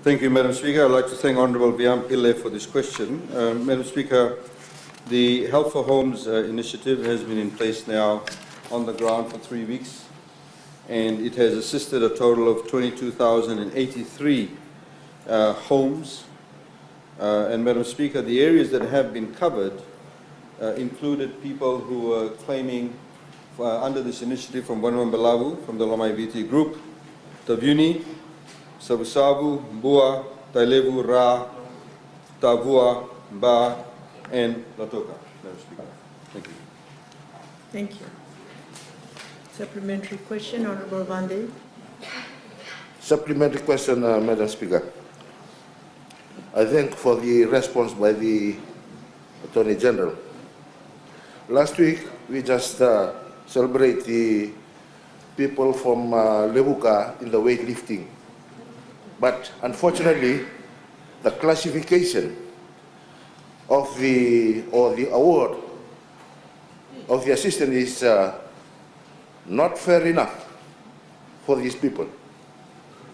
Thank you, Madam Speaker. I'd like to thank Honourable Viam Pillay for this question. Madam Speaker, the Help for Homes initiative has been in place now on the ground for 3 weeks, and it has assisted a total of 22,083 homes. And Madam Speaker, the areas that have been covered included people who were claiming under this initiative from Wanwambalavu, from the Lamai Viti group, Tavuni, Savusavu, Bua, Tailevu, Ra, Tavua, Ba, and Latoka. Madam Speaker. Thank you. Thank you. Supplementary question, Honourable Vande. Supplementary question, Madam Speaker. I thank for the response by the Attorney-General. Last week, we just celebrate the people from Levuka in the weightlifting. But unfortunately, the classification of the award of the assistant is not fair enough for these people,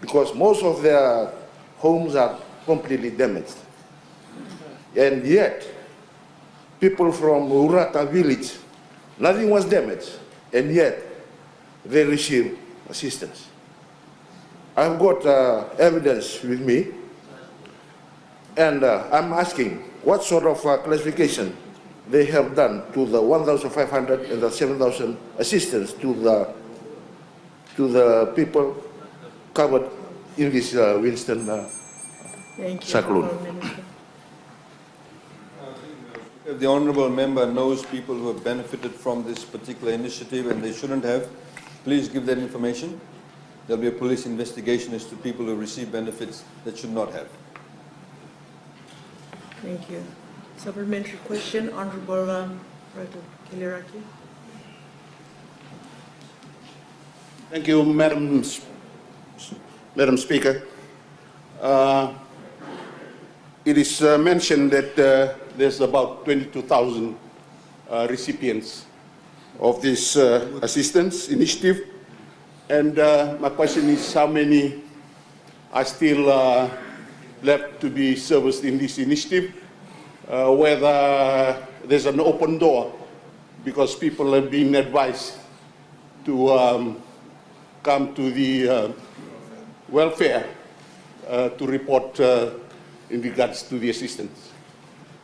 because most of their homes are completely damaged. And yet, people from Urata village, nothing was damaged, and yet they receive assistance. I've got evidence with me, and I'm asking what sort of classification they have done to the 1,500 and the 7,000 assistance to the people covered in this Winston cyclone. If the Honourable Member knows people who have benefited from this particular initiative and they shouldn't have, please give that information. There will be a police investigation as to people who receive benefits that should not have. Thank you. Supplementary question, Honourable Kiliraki. Thank you, Madam Speaker. It is mentioned that there's about 22,000 recipients of this assistance initiative. And my question is, how many are still left to be serviced in this initiative? Whether there's an open door, because people have been advised to come to the welfare to report in regards to the assistance.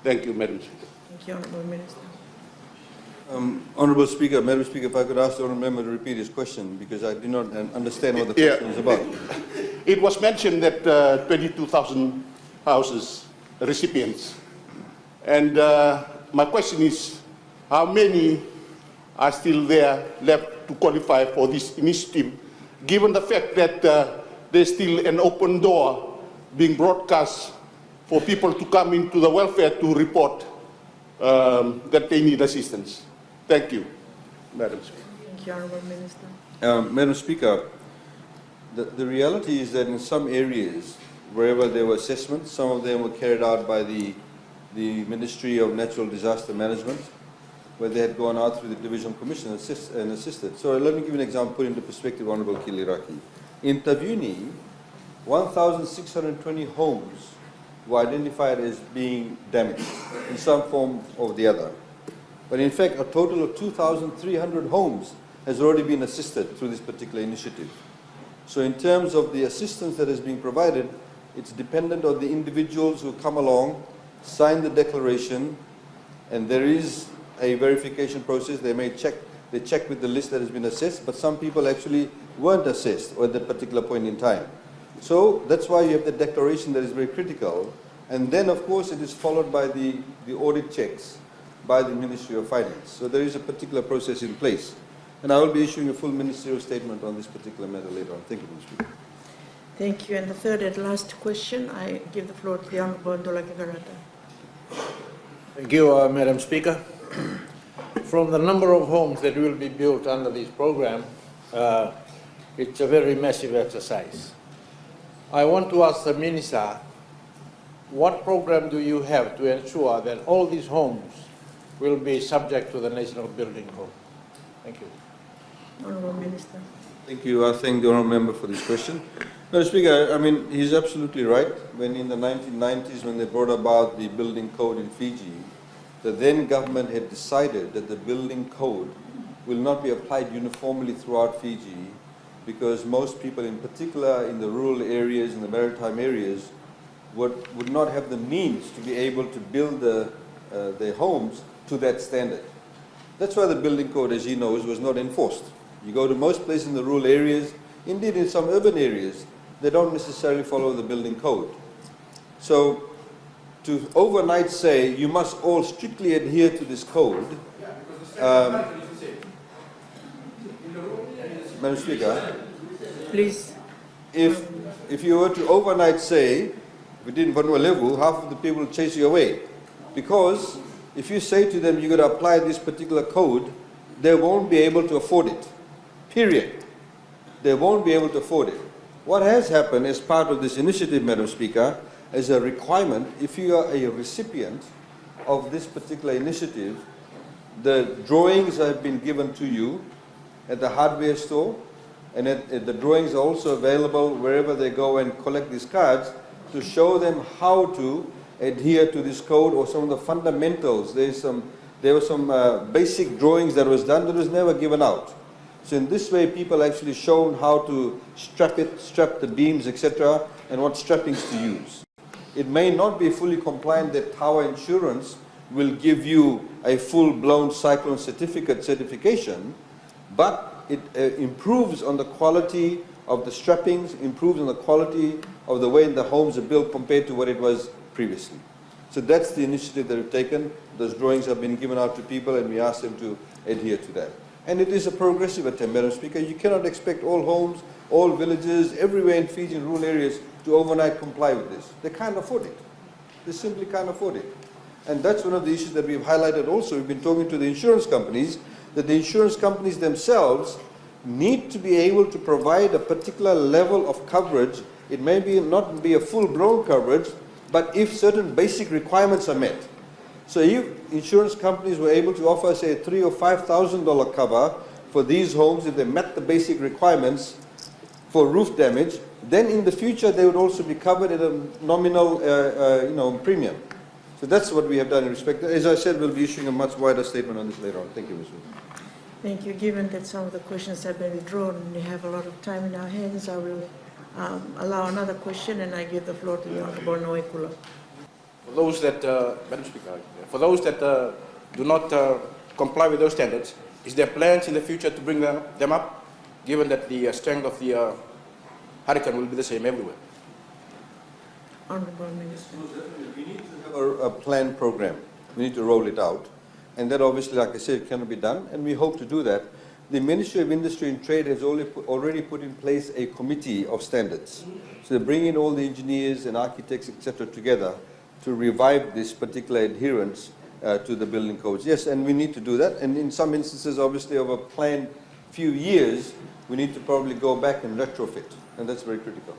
Thank you, Madam Speaker. Thank you, Honourable Minister. Honourable Speaker, Madam Speaker, if I could ask the Honourable Member to repeat his question, because I do not understand what the question is about. It was mentioned that 22,000 houses recipients. And my question is, how many are still there left to qualify for this initiative, given the fact that there's still an open door being broadcast for people to come into the welfare to report that they need assistance? Thank you, Madam Speaker. Thank you, Honourable Minister. Madam Speaker, the reality is that in some areas, wherever there were assessments, some of them were carried out by the Ministry of Natural Disaster Management, where they had gone out through the Division Commission and assisted. So let me give you an example, put into perspective, Honourable Kiliraki. In Tavuni, 1,620 homes were identified as being damaged in some form or the other. But in fact, a total of 2,300 homes has already been assisted through this particular initiative. So in terms of the assistance that is being provided, it's dependent on the individuals who come along, sign the declaration, and there is a verification process. They check with the list that has been assessed, but some people actually weren't assessed at that particular point in time. So that's why you have the declaration that is very critical. And then, of course, it is followed by the audit checks by the Ministry of Finance. So there is a particular process in place. And I will be issuing a full ministerial statement on this particular matter later on. Thank you, Mr. Speaker. Thank you. And the third and last question, I give the floor to the Honourable Ndolaki Garata. Thank you, Madam Speaker. From the number of homes that will be built under this program, it's a very massive exercise. I want to ask the Minister, what program do you have to ensure that all these homes will be subject to the National Building Code? Thank you. Honourable Minister. Thank you. I thank the Honourable Member for this question. Mr. Speaker, I mean, he's absolutely right. When in the 1990s, when they brought about the building code in Fiji, the then government had decided that the building code will not be applied uniformly throughout Fiji because most people, in particular in the rural areas and the maritime areas, would not have the means to be able to build their homes to that standard. That's why the building code, as he knows, was not enforced. You go to most places in the rural areas, indeed in some urban areas, they don't necessarily follow the building code. So to overnight say you must all strictly adhere to this code, Madam Speaker, Please. if you were to overnight say, we didn't want to level, half of the people will chase you away. Because if you say to them you've got to apply this particular code, they won't be able to afford it. Period. They won't be able to afford it. What has happened as part of this initiative, Madam Speaker, as a requirement, if you are a recipient of this particular initiative, the drawings have been given to you at the hardware store, and the drawings are also available wherever they go and collect these cards to show them how to adhere to this code or some of the fundamentals. There were some basic drawings that was done that was never given out. So in this way, people actually shown how to strap the beams, etc., and what strappings to use. It may not be fully compliant that tower insurance will give you a full-blown cyclone certification, but it improves on the quality of the strappings, improves on the quality of the way the homes are built compared to what it was previously. So that's the initiative that we've taken. Those drawings have been given out to people and we ask them to adhere to that. And it is a progressive attempt, Madam Speaker. You cannot expect all homes, all villages, everywhere in Fiji and rural areas to overnight comply with this. They can't afford it. They simply can't afford it. And that's one of the issues that we've highlighted also. We've been talking to the insurance companies, that the insurance companies themselves need to be able to provide a particular level of coverage. It may not be a full-blown coverage, but if certain basic requirements are met. So if insurance companies were able to offer, say, $3,000 or $5,000 cover for these homes, if they met the basic requirements for roof damage, then in the future they would also be covered at a nominal premium. So that's what we have done in respect. As I said, we'll be issuing a much wider statement on this later on. Thank you, Mr. Thank you. Given that some of the questions have been withdrawn and we have a lot of time in our hands, I will allow another question and I give the floor to the Honourable Noekula. For those that, Madam Speaker, for those that do not comply with those standards, is there plans in the future to bring them up, given that the strength of the hurricane will be the same everywhere? Honourable Minister. We need to have a planned program. We need to roll it out. And that obviously, like I said, cannot be done, and we hope to do that. The Ministry of Industry and Trade has already put in place a committee of standards. So they bring in all the engineers and architects, etc., together to revive this particular adherence to the building codes. Yes, and we need to do that. And in some instances, obviously, over a planned few years, we need to probably go back and retrofit. And that's very critical.